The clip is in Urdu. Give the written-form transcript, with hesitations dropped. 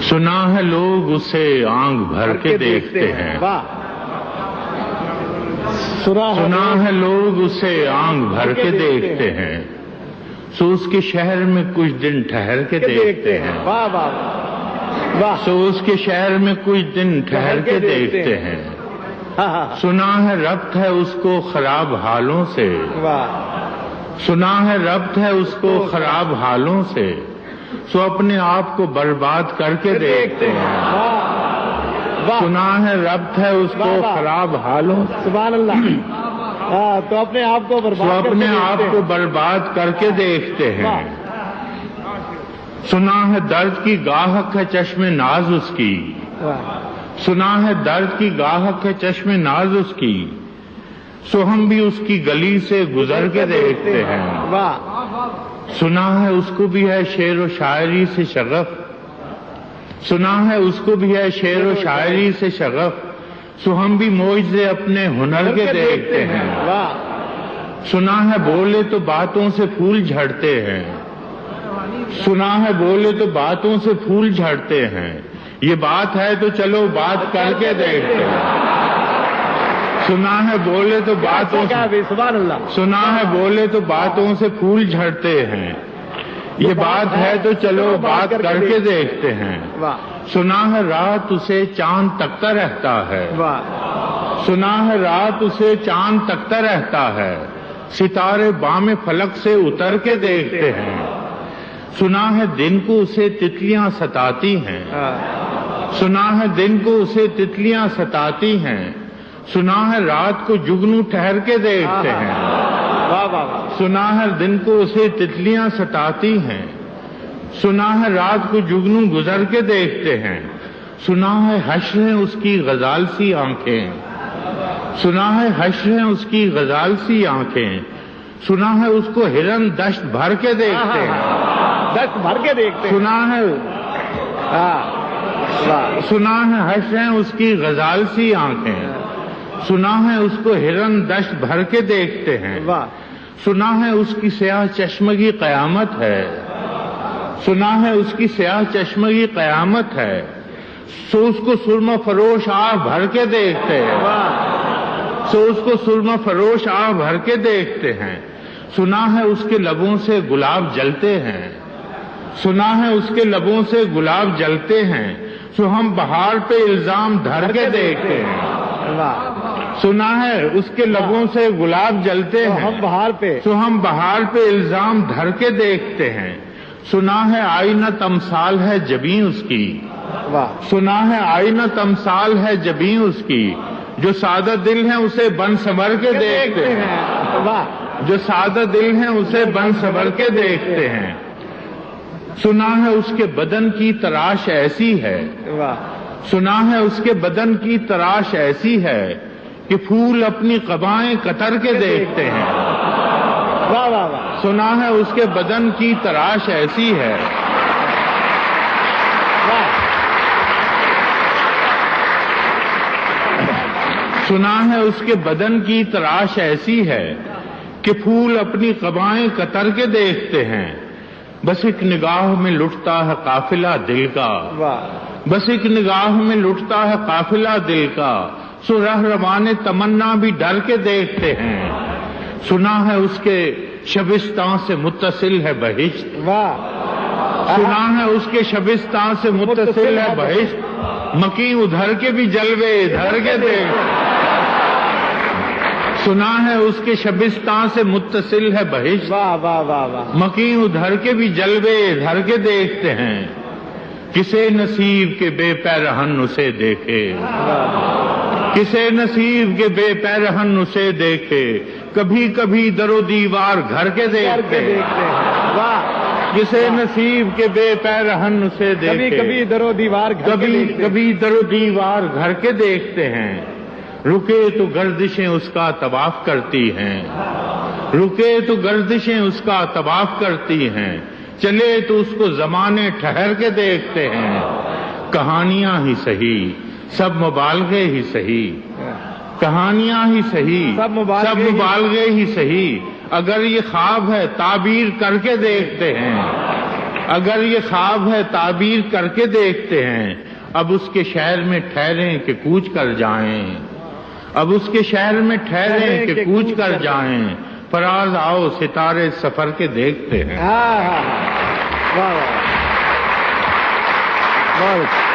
سنا ہے لوگ اسے آنکھ بھر کے دیکھتے ہیں، سنا ہے لوگ اسے آنکھ بھر کے دیکھتے ہیں، سو اس کے شہر میں کچھ دن ٹھہر کے دیکھتے ہیں، سو اس کے شہر میں کچھ دن ٹھہر کے دیکھتے ہیں، سنا ہے ربط ہے اس کو خراب حالوں سے، سنا ہے ربط ہے اس کو خراب حالوں سے، سو اپنے آپ کو برباد کر کے دیکھتے ہیں، سنا ہے ربط ہے اس کو خراب حالوں سے، سبحان اللہ، تو اپنے آپ کو برباد کر کے دیکھتے ہیں، سنا ہے درد کی گاہک ہے چشم ناز اس کی، سنا ہے درد کی گاہک ہے چشم ناز اس کی، سو ہم بھی اس کی گلی سے گزر کے دیکھتے ہیں، سنا ہے اس کو بھی ہے شعر و شاعری سے شغف، سنا ہے اس کو بھی ہے شعر و شاعری سے شغف، سو ہم بھی معجزے اپنے ہنر کے دیکھتے ہیں، سنا ہے بولے تو باتوں سے پھول جھڑتے ہیں، سنا ہے بولے تو باتوں سے پھول جھڑتے ہیں، یہ بات ہے تو چلو بات کر کے دیکھتے ہیں، سنا ہے بولے تو باتوں سے، سنا ہے بولے تو باتوں سے پھول جھڑتے ہیں، یہ بات ہے تو چلو بات کر کے دیکھتے ہیں، سنا ہے رات اسے چاند تکتا رہتا ہے، سنا ہے رات اسے چاند تکتا رہتا ہے، ستارے بام فلک سے اتر کے دیکھتے ہیں، سنا ہے دن کو اسے تتلیاں ستاتی ہیں، سنا ہے دن کو اسے تتلیاں ستاتی ہیں، سنا ہے رات کو جگنو ٹھہر کے دیکھتے ہیں، سنا ہے دن کو اسے تتلیاں ستاتی ہیں، سنا ہے رات کو جگنو گزر کے دیکھتے ہیں، سنا ہے حشر ہیں اس کی غزال سی آنکھیں، سنا ہے حشر ہیں اس کی غزال سی آنکھیں، سنا ہے اس کو ہرن دشت بھر کے دیکھتے ہیں، دشت بھر کے دیکھتے ہیں، سنا ہے حشر ہیں اس کی غزال سی آنکھیں، سنا ہے اس کو ہرن دشت بھر کے دیکھتے ہیں، سنا ہے اس کی سیاہ چشمگی قیامت ہے، سنا ہے اس کی سیاہ چشمگی قیامت ہے، سو اس کو سرمہ فروش آہ بھر کے دیکھتے ہیں، سو اس کو سرمہ فروش آہ بھر کے دیکھتے ہیں، سنا ہے اس کے لبوں سے گلاب جلتے ہیں، سنا ہے اس کے لبوں سے گلاب جلتے ہیں، سو ہم بہار پہ الزام دھر کے دیکھتے ہیں، سنا ہے اس کے لبوں سے گلاب جلتے ہیں، سو ہم بہار پہ الزام دھر کے دیکھتے ہیں، سنا ہے آئینہ تمثال ہے جبیں اس کی، سنا ہے آئینہ تمثال ہے جبیں اس کی، جو سادہ دل ہیں اسے بن سنور کے دیکھتے ہیں، جو سادہ دل ہیں اسے بن سنور کے دیکھتے ہیں، سنا ہے اس کے بدن کی تراش ایسی ہے، سنا ہے اس کے بدن کی تراش ایسی ہے کہ پھول اپنی قبائیں کتر کے دیکھتے ہیں، سنا ہے اس کے بدن کی تراش ایسی ہے، سنا ہے اس کے بدن کی تراش ایسی ہے کہ پھول اپنی قبائیں کتر کے دیکھتے ہیں، بس ایک نگاہ میں لٹتا ہے قافلہ دل کا، بس ایک نگاہ میں لٹتا ہے قافلہ دل کا، سو رہروان تمنا بھی ڈر کے دیکھتے ہیں، سنا ہے اس کے شبستان سے متصل ہے بہشت، سنا ہے اس کے شبستان سے متصل ہے بہشت، مکیں ادھر کے بھی جلوے ادھر کے دیکھتے ہیں، سنا ہے اس کے شبستان سے متصل ہے بہشت، مکیں ادھر کے بھی جلوے ادھر کے دیکھتے ہیں، کسے نصیب کے بے پیرہن اسے دیکھے، کسے نصیب کے بے پیرہن اسے دیکھے، کبھی کبھی در و دیوار گھر کے دیکھتے ہیں، کسے نصیب کے بے پیرہن اسے دیکھے، کبھی در و دیوار کبھی در و دیوار گھر کے دیکھتے ہیں، رکے تو گردشیں اس کا طواف کرتی ہیں، رکے تو گردشیں اس کا طواف کرتی ہیں، چلے تو اس کو زمانے ٹھہر کے دیکھتے ہیں، کہانیاں ہی صحیح سب مبالغے ہی صحیح، کہانیاں ہی صحیح سب مبالغے ہی صحیح، اگر یہ خواب ہے تعبیر کر کے دیکھتے ہیں، اگر یہ خواب ہے تعبیر کر کے دیکھتے ہیں، اب اس کے شہر میں ٹھہریں کہ کوچ کر جائیں، اب اس کے شہر میں ٹھہریں کہ کوچ کر جائیں، فراز آؤ ستارے سفر کے دیکھتے ہیں۔ واہ واہ واہ